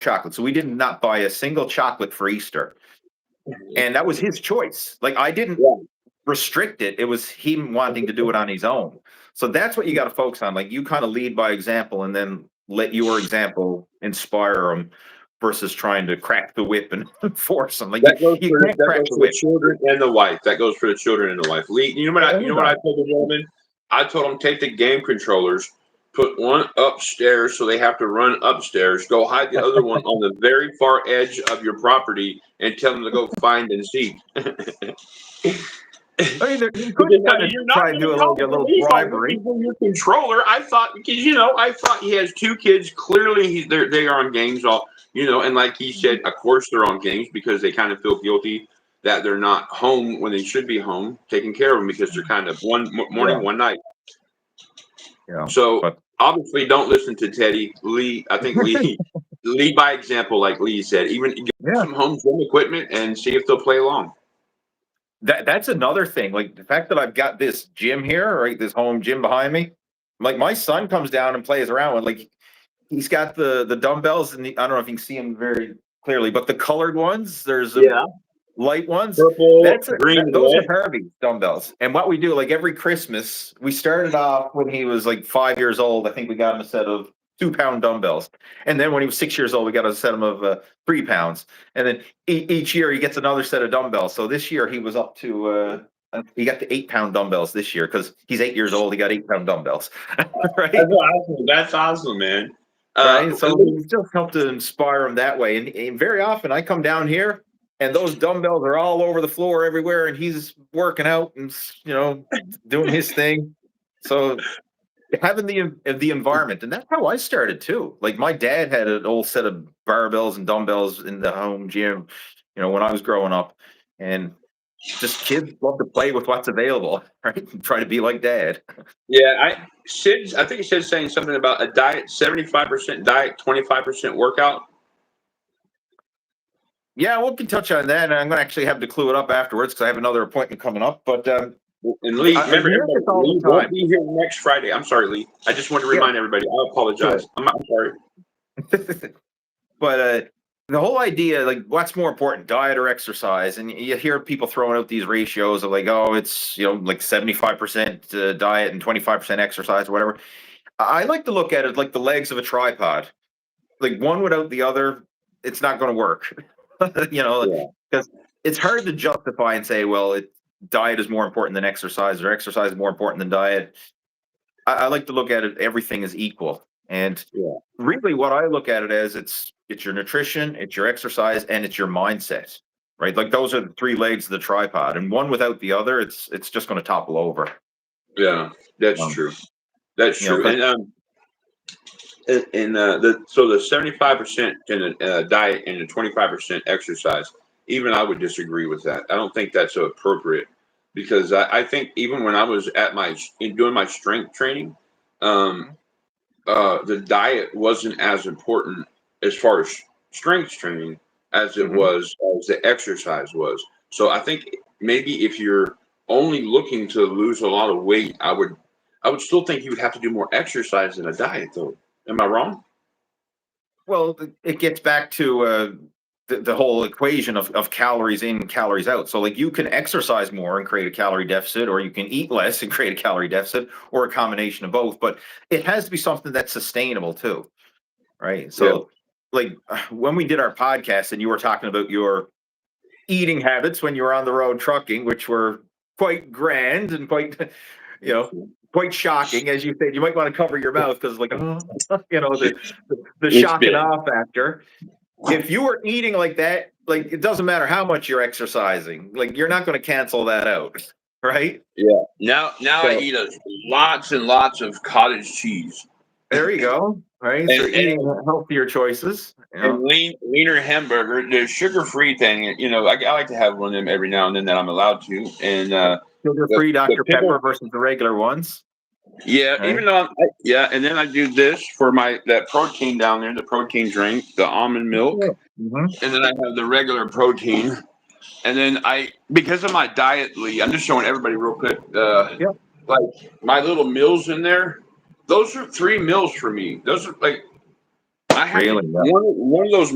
chocolate. So we did not buy a single chocolate for Easter. And that was his choice. Like, I didn't restrict it. It was him wanting to do it on his own. So that's what you got to focus on. Like, you kind of lead by example and then let your example inspire them versus trying to crack the whip and force them. Like, that goes you for, can't that crack goes the for whip. the children and the wife. That goes for the children and the wife. Lee, you know what I told the gentleman? I told him take the game controllers, put one upstairs so they have to run upstairs, go hide the other one on the very far edge of your property, and tell them to go find and seek. I mean, you could You're not try to going do to a call little the police on bribery. looking for your controller. I thought, because I thought he has two kids. Clearly, they are on games all, and like he said, of course they're on games because they kind of feel guilty that they're not home when they should be home taking care of them because they're kind of one morning, one night. Yeah. So obviously, don't listen to Teddy. Lee, I think lead by example, like Lee said. Even get some home gym equipment and see if they'll play along. That's another thing. Like, the fact that I've got this gym here, right, this home gym behind me. Like, my son comes down and plays around with, like, he's got the dumbbells, and I don't know if you can see them very clearly, but the colored ones, there's light ones. Purple, green, those are Harvey dumbbells. And what we do, like, every Christmas, we started off when he was like 5 years old. I think we got him a set of 2-pound dumbbells. And then when he was 6 years old, we got a set of 3 pounds. And then each year he gets another set of dumbbells. So this year he was up to he got the 8-pound dumbbells this year because he's 8 years old. He got 8-pound dumbbells. Right? That's awesome, man. Right. So we just help to inspire him that way. And very often I come down here and those dumbbells are all over the floor everywhere, and he's working out and doing his thing. So having the environment, and that's how I started too. Like, my dad had an old set of barbells and dumbbells in the home gym, when I was growing up, and just kids love to play with what's available, right? And try to be like dad. Yeah, I think he said saying something about a diet, 75% diet, 25% workout. Yeah, we can touch on that, and I'm going to actually have to clue it up afterwards because I have another appointment coming up. But and Lee, remember, Lee won't be here next Friday. I'm sorry, Lee. I just want to remind everybody. I apologize. Sure. I'm sorry. But the whole idea, like, what's more important, diet or exercise? And you hear people throwing out these ratios of like, oh, it's like 75% diet and 25% exercise or whatever. I like to look at it like the legs of a tripod. Like, one without the other, it's not going to work. Because it's hard to justify and say, well, diet is more important than exercise, or exercise is more important than diet. I like to look at it, everything is equal. And really what I look at it as, it's your nutrition, it's your exercise, and it's your mindset, right? Like, those are the 3 legs of the tripod, and one without the other, it's just going to topple over. Yeah, that's true. That's true. And the 75% in a diet and the 25% exercise, even I would disagree with that. I don't think that's so appropriate, because I think even when I was doing my strength training, the diet wasn't as important as far as strength training as it was as the exercise was. So I think maybe if you're only looking to lose a lot of weight, I would still think you would have to do more exercise than a diet, though. Am I wrong? Well, it gets back to the whole equation of calories in, calories out. So, like, you can exercise more and create a calorie deficit, or you can eat less and create a calorie deficit, or a combination of both. But it has to be something that's sustainable too, right? So, like, when we did our podcast and you were talking about your eating habits when you were on the road trucking, which were quite grand and quite, quite shocking, as you said. You might want to cover your mouth because, like, the shock and awe factor. If you were eating like that, like, it doesn't matter how much you're exercising, like, you're not going to cancel that out, right? Yeah. Now I eat lots and lots of cottage cheese. There you go. Right. So eating healthier choices. And leaner hamburger, the sugar-free thing. I like to have one of them every now and then that I'm allowed to. And sugar-free Dr. Pepper versus the regular ones. Yeah, right. Even though and then I do this for that protein down there, the protein drink, the almond milk, and then I have the regular protein, and then because of my diet, Lee, I'm just showing everybody real quick. Like, my little meals in there, those are 3 meals for me. Those are like I have Really? one of those